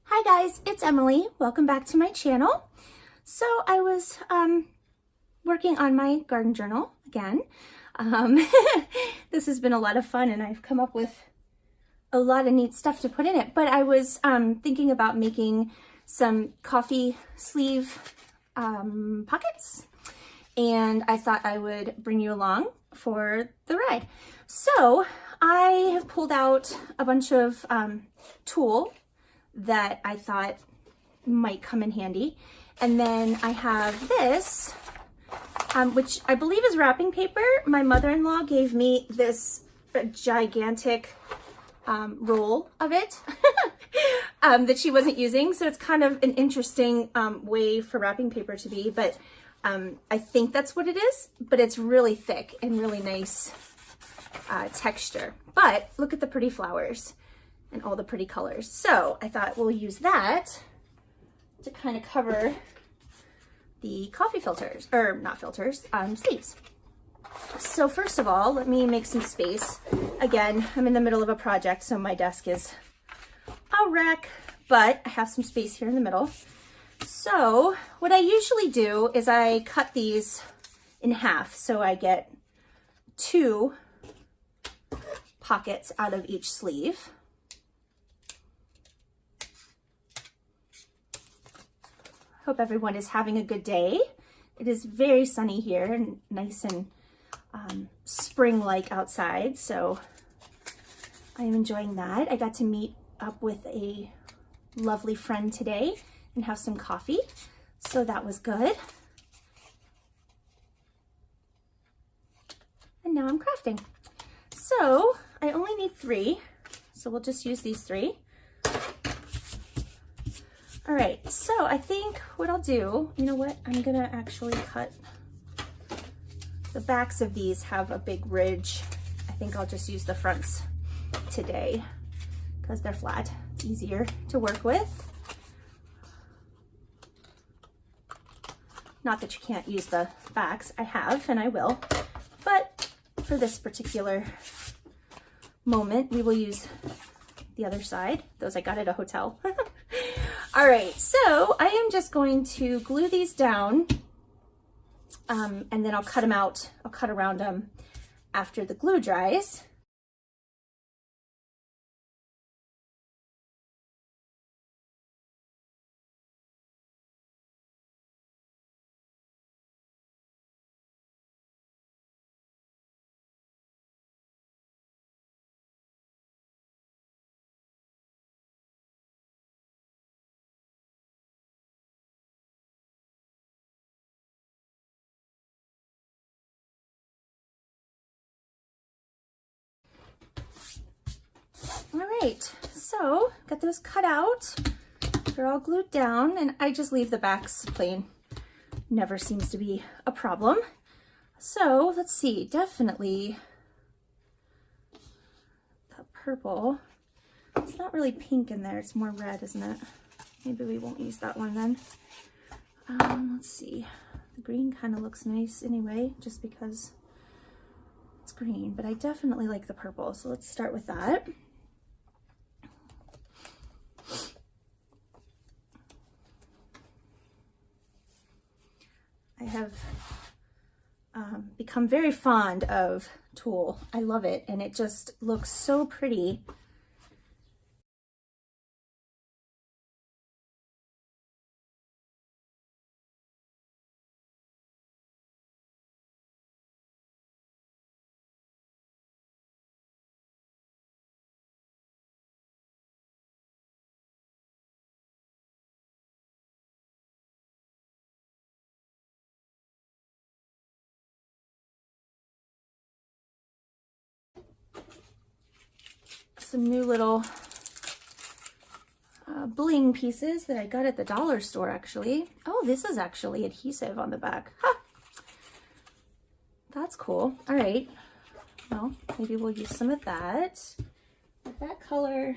Hi guys, it's Emily. Welcome back to my channel. So I was working on my garden journal again. This has been a lot of fun and I've come up with a lot of neat stuff to put in it. But I was thinking about making some coffee sleeve pockets, and I thought I would bring you along for the ride. So I have pulled out a bunch of tulle that I thought might come in handy. And then I have this, which I believe is wrapping paper. My mother-in-law gave me this gigantic roll of it that she wasn't using. So it's kind of an interesting way for wrapping paper to be, but I think that's what it is, but it's really thick and really nice texture. But look at the pretty flowers and all the pretty colors. So I thought we'll use that to kind of cover the coffee filters, or not filters, sleeves. So first of all, let me make some space. Again, I'm in the middle of a project, so my desk is a wreck, but I have some space here in the middle. So what I usually do is I cut these in half, so I get 2 pockets out of each sleeve. Hope everyone is having a good day. It is very sunny here and nice and spring-like outside, so I am enjoying that. I got to meet up with a lovely friend today and have some coffee, so that was good. And now I'm crafting. So I only need 3, so we'll just use these 3. All right, so I think what I'll do, you know what, I'm gonna actually cut, the backs of these have a big ridge. I think I'll just use the fronts today because they're flat. It's easier to work with. Not that you can't use the backs, I have and I will, but for this particular moment, we will use the other side. Those I got at a hotel. All right, so I am just going to glue these down and then I'll cut them out. I'll cut around them after the glue dries. All right, so got those cut out. They're all glued down and I just leave the backs plain. Never seems to be a problem. So let's see, definitely the purple. It's not really pink in there, it's more red, isn't it? Maybe we won't use that one then. Let's see, the green kind of looks nice anyway, just because it's green, but I definitely like the purple. So let's start with that. I have become very fond of tulle. I love it, and it just looks so pretty. Some new little bling pieces that I got at the dollar store, actually. Oh, this is actually adhesive on the back. Ha! That's cool. All right. Well, maybe we'll use some of that. That color.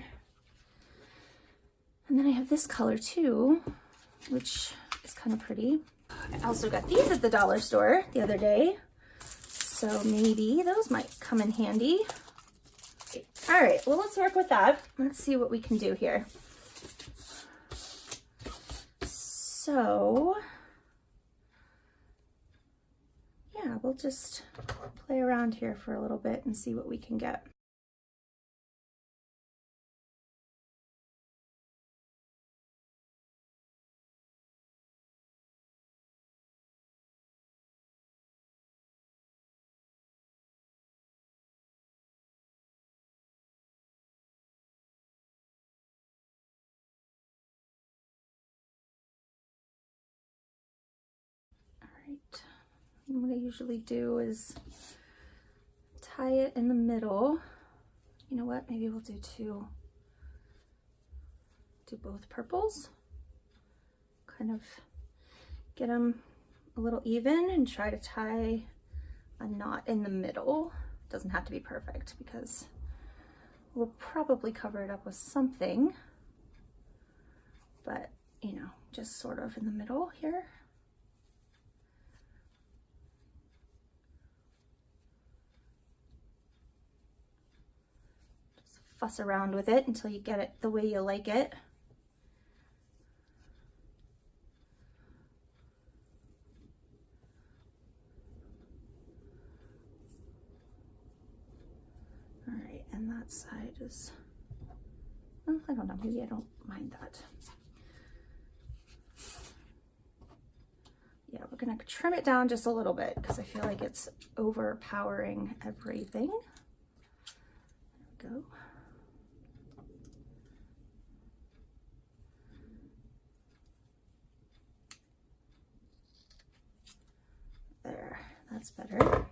And then I have this color too, which is kind of pretty. I also got these at the dollar store the other day, so maybe those might come in handy. All right, well, let's work with that. Let's see what we can do here. so yeah, we'll just play around here for a little bit and see what we can get. All right, and what I usually do is tie it in the middle. You know what, maybe we'll do both purples. Kind of get them a little even and try to tie a knot in the middle. Doesn't have to be perfect because we'll probably cover it up with something, but you know, just sort of in the middle here. Just fuss around with it until you get it the way you like it. And that side is, well, I don't know, maybe I don't mind that. Yeah, we're gonna trim it down just a little bit because I feel like it's overpowering everything. There we go. There, that's better.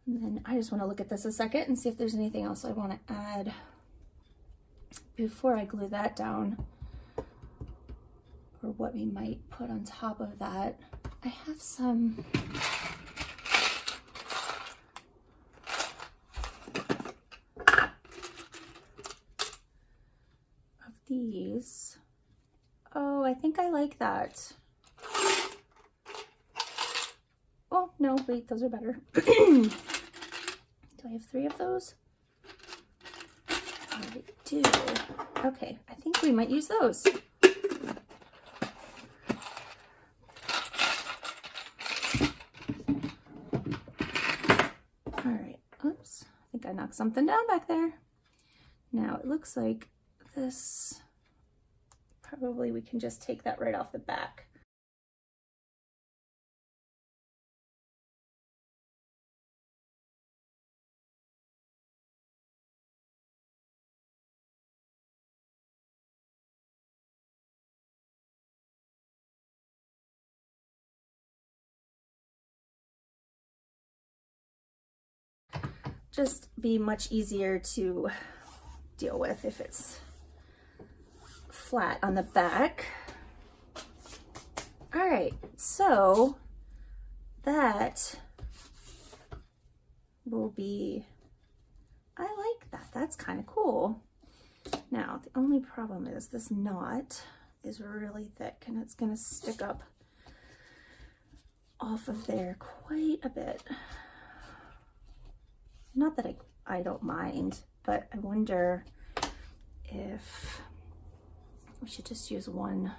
And then I just want to look at this a second and see if there's anything else I want to add before I glue that down, or what we might put on top of that. I have some of these. Oh, I think I like that. Oh, no, wait, those are better. Do I have 3 of those? I do. Okay, I think we might use those. All right, oops, I think I knocked something down back there. Now it looks like this, probably we can just take that right off the back. Just be much easier to deal with if it's flat on the back. All right, so that will be, I like that. That's kind of cool. Now, the only problem is this knot is really thick and it's gonna stick up off of there quite a bit. Not that I don't mind, but I wonder if we should just use one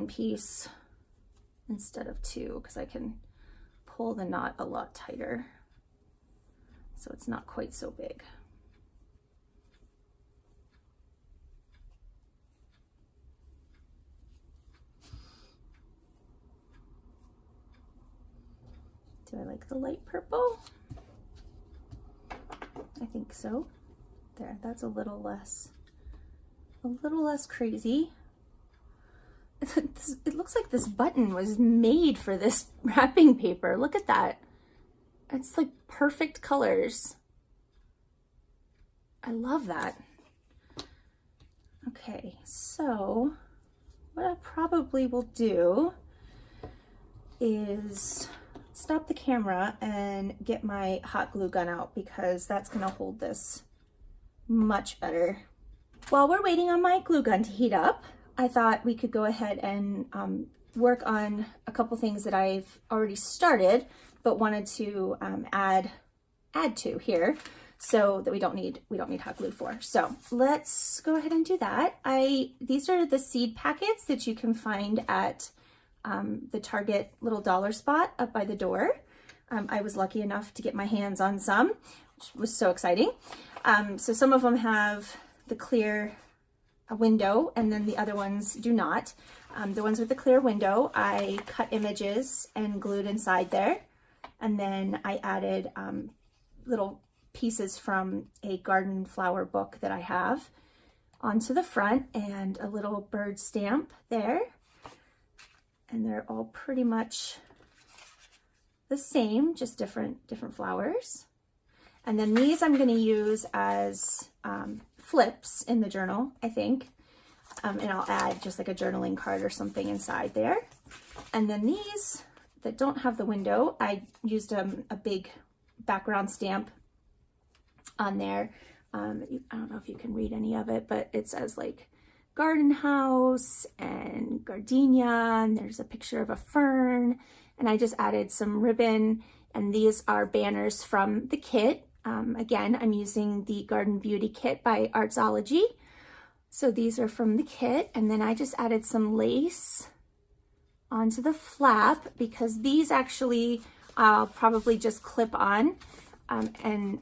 piece instead of 2, because I can pull the knot a lot tighter so it's not quite so big. Do I like the light purple? I think so. There, that's a little less crazy. It looks like this button was made for this wrapping paper. Look at that. It's like perfect colors. I love that. Okay, so what I probably will do is stop the camera and get my hot glue gun out, because that's gonna hold this much better. While we're waiting on my glue gun to heat up, I thought we could go ahead and work on a couple things that I've already started, but wanted to add to here, so that we don't need hot glue for. So let's go ahead and do that. These are the seed packets that you can find at the Target little dollar spot up by the door. I was lucky enough to get my hands on some, which was so exciting. So some of them have the clear window, and then the other ones do not. The ones with the clear window, I cut images and glued inside there. And then I added little pieces from a garden flower book that I have onto the front, and a little bird stamp there. And they're all pretty much the same, just different flowers. And then these I'm going to use as flips in the journal, I think. And I'll add just like a journaling card or something inside there. And then these that don't have the window, I used a big background stamp on there. I don't know if you can read any of it, but it says like garden house and gardenia, and there's a picture of a fern, and I just added some ribbon. And these are banners from the kit. Again, I'm using the Garden Beauty kit by Artsology. So these are from the kit, and then I just added some lace onto the flap, because these actually I'll probably just clip on, and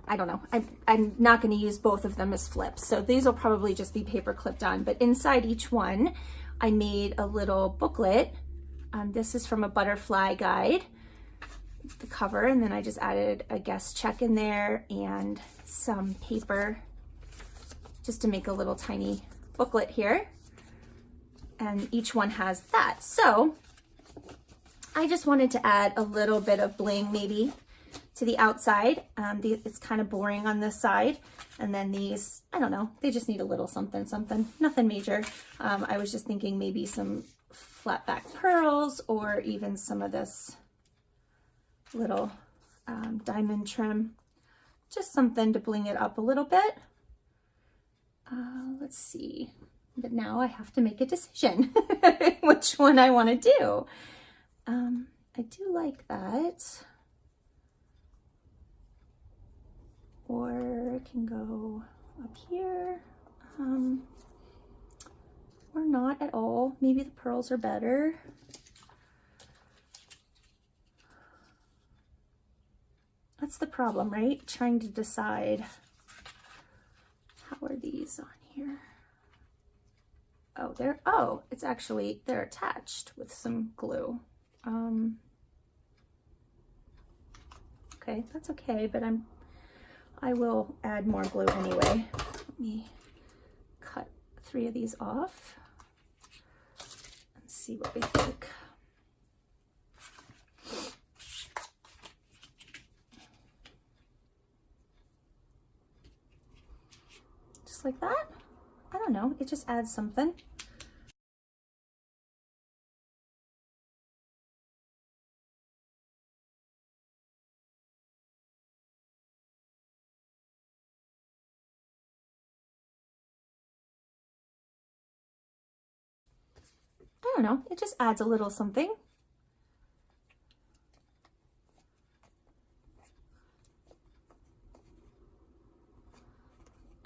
I don't know, I'm not going to use both of them as flips, so these will probably just be paper clipped on. But inside each one I made a little booklet. This is from a butterfly guide, the cover, and then I just added a guest check in there and some paper just to make a little tiny booklet here. And each one has that. So I just wanted to add a little bit of bling maybe to the outside. It's kind of boring on this side. And then these, I don't know, they just need a little something, nothing major. I was just thinking maybe some flat back pearls, or even some of this little diamond trim, just something to bling it up a little bit. Let's see, but now I have to make a decision which one I want to do. I do like that, or it can go up here, or not at all. Maybe the pearls are better. That's the problem, right? Trying to decide, how are these on here? Oh, it's actually, they're attached with some glue. Okay, that's okay, but I will add more glue anyway. Let me cut 3 of these off and see what we think. Just like that. I don't know, it just adds something. I don't know, it just adds a little something.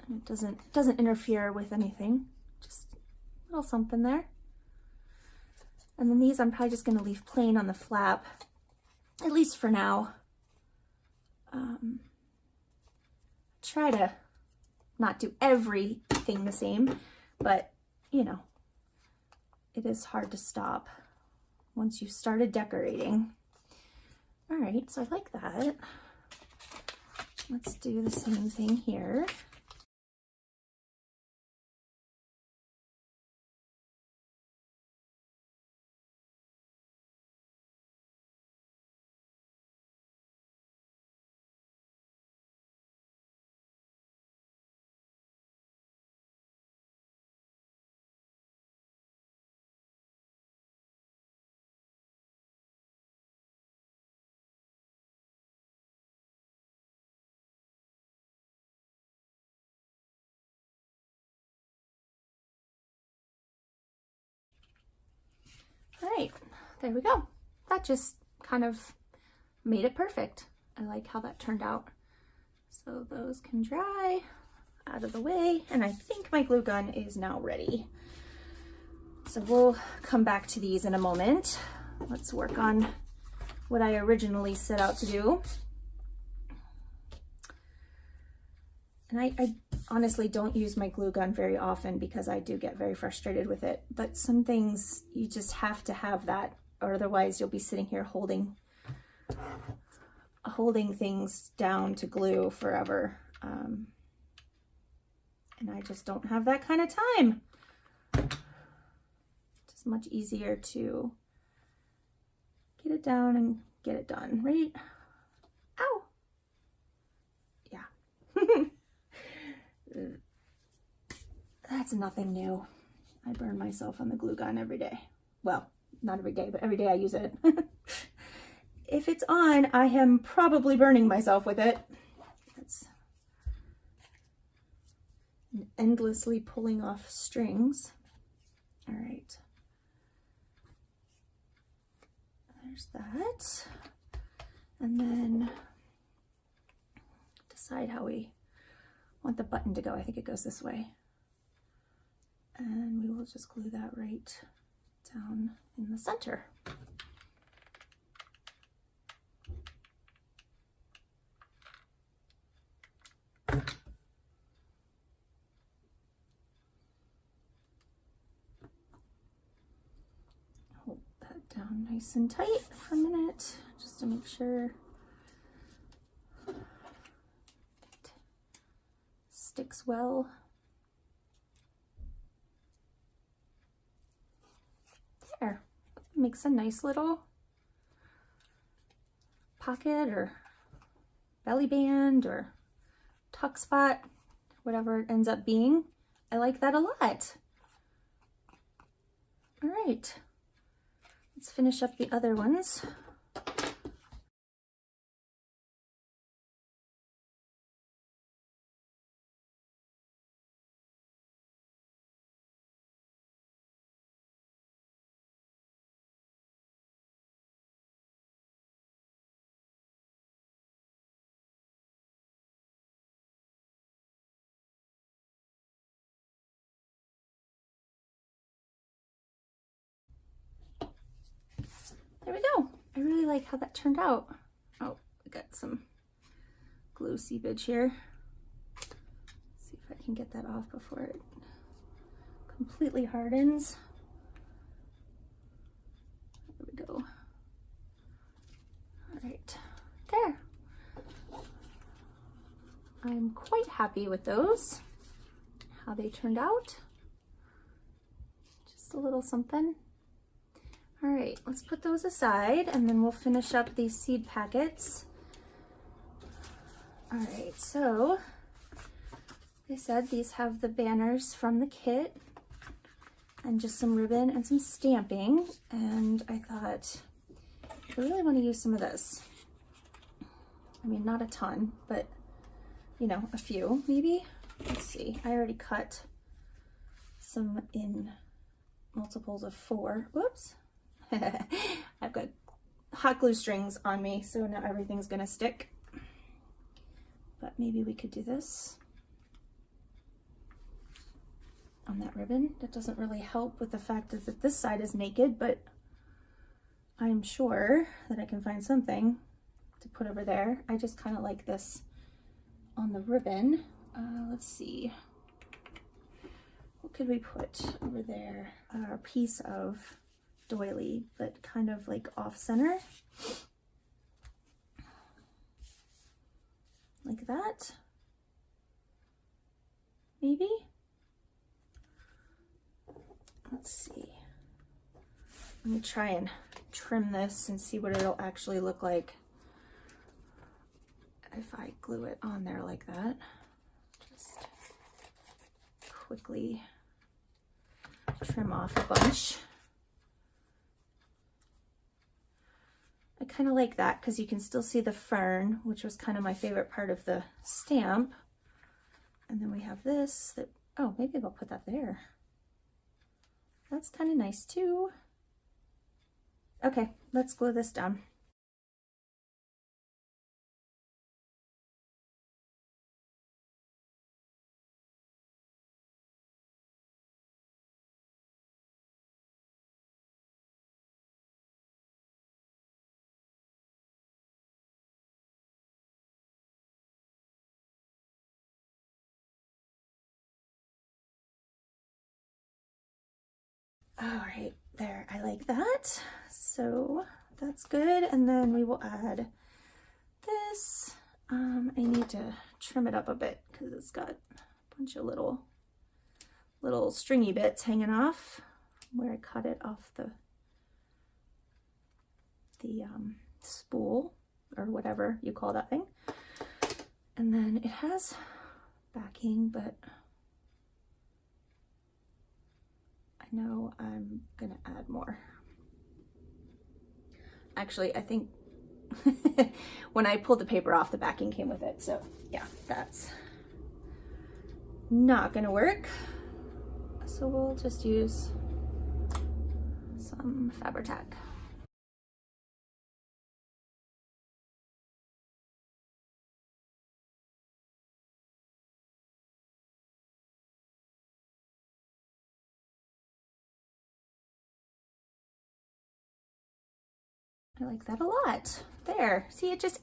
And it doesn't interfere with anything, just a little something there. And then these I'm probably just going to leave plain on the flap, at least for now. Try to not do everything the same, but you know, it is hard to stop once you've started decorating. All right, so I like that. Let's do the same thing here. right, there we go. That just kind of made it perfect. I like how that turned out. So those can dry out of the way, and I think my glue gun is now ready. So we'll come back to these in a moment. Let's work on what I originally set out to do. And I honestly don't use my glue gun very often because I do get very frustrated with it. But some things you just have to have that, or otherwise you'll be sitting here holding things down to glue forever. And I just don't have that kind of time. It's much easier to get it down and get it done, right? Ow! Yeah. That's nothing new. I burn myself on the glue gun every day. Well, not every day, but every day I use it. If it's on, I am probably burning myself with it. It's endlessly pulling off strings. All right. There's that. And then decide how we want the button to go. I think it goes this way. And we will just glue that right down in the center. Hold that down nice and tight for a minute, just to make sure it sticks well. There, makes a nice little pocket or belly band or tuck spot, whatever it ends up being. I like that a lot. All right, let's finish up the other ones. There we go. I really like how that turned out. Oh, I got some glue seepage here. See if I can get that off before it completely hardens. There we go. All right, there. I'm quite happy with those, how they turned out. Just a little something. All right, let's put those aside and then we'll finish up these seed packets. All right, so they said these have the banners from the kit and just some ribbon and some stamping. And I thought, I really want to use some of this. I mean, not a ton, but you know, a few maybe. Let's see, I already cut some in multiples of 4. Whoops. I've got hot glue strings on me, so now everything's gonna stick. But maybe we could do this on that ribbon. That doesn't really help with the fact that this side is naked, but I'm sure that I can find something to put over there. I just kind of like this on the ribbon. Let's see. What could we put over there? A piece of doily, but kind of like off center. Like that. Maybe. Let's see. Let me try and trim this and see what it'll actually look like if I glue it on there like that. Just quickly trim off a bunch. I kind of like that because you can still see the fern, which was kind of my favorite part of the stamp. And then we have this that, oh, maybe I'll put that there. That's kind of nice too. Okay, let's glue this down. All right, there, I like that. So that's good. And then we will add this. I need to trim it up a bit because it's got a bunch of little stringy bits hanging off where I cut it off the spool or whatever you call that thing. And then it has backing, but I know I'm gonna add more. Actually, I think when I pulled the paper off, the backing came with it. So yeah, that's not gonna work. So we'll just use some Fabri-Tac. I like that a lot. There, see, it just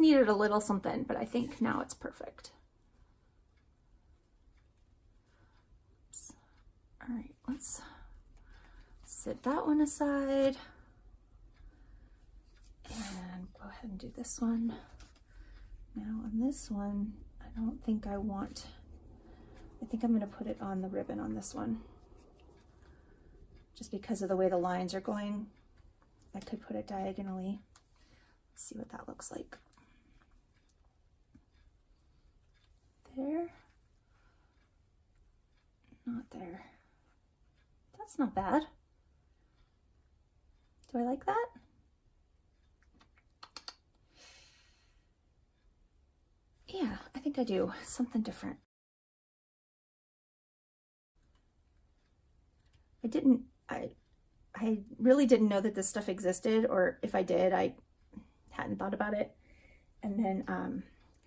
needed a little something, but I think now it's perfect. Oops. All right, let's set that one aside and go ahead and do this one. Now on this one, I don't think I want, I think I'm gonna put it on the ribbon on this one. Just because of the way the lines are going. I could put it diagonally. Let's see what that looks like. There. Not there. That's not bad. Do I like that? Yeah, I think I do. Something different. I really didn't know that this stuff existed, or if I did, I hadn't thought about it. And then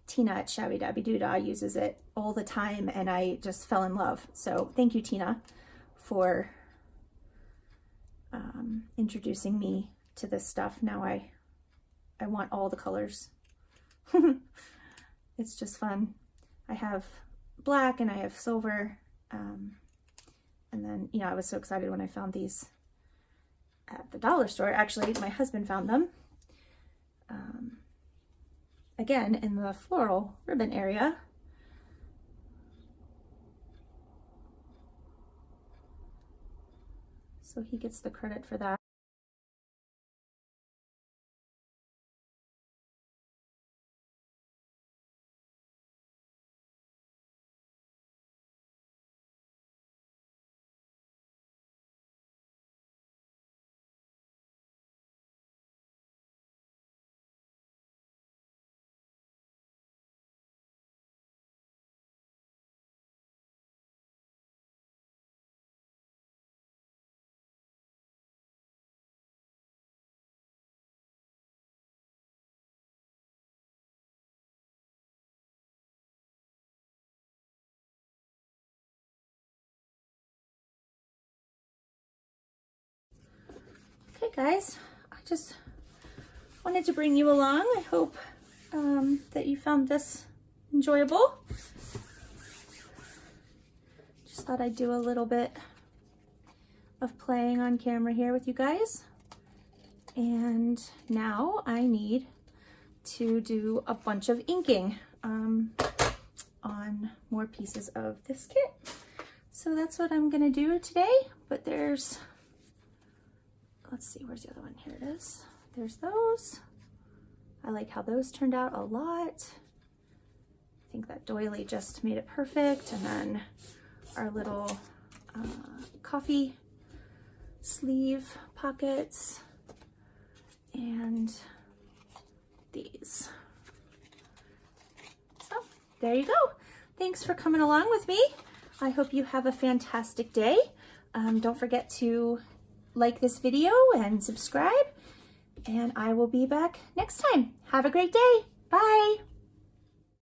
Tina at Shabby Dabby Doodah uses it all the time, and I just fell in love. So thank you, Tina, for introducing me to this stuff. Now I want all the colors. It's just fun. I have black and I have silver. And then, you know, I was so excited when I found these at the dollar store. Actually, my husband found them. Again, in the floral ribbon area. So he gets the credit for that. Okay guys, I just wanted to bring you along. I hope that you found this enjoyable. Just thought I'd do a little bit of playing on camera here with you guys. And now I need to do a bunch of inking on more pieces of this kit. So that's what I'm gonna do today, but there's, let's see, where's the other one? Here it is. There's those. I like how those turned out a lot. I think that doily just made it perfect. And then our little coffee sleeve pockets and these. So there you go. Thanks for coming along with me. I hope you have a fantastic day. Don't forget to like this video and subscribe, and I will be back next time. Have a great day. Bye.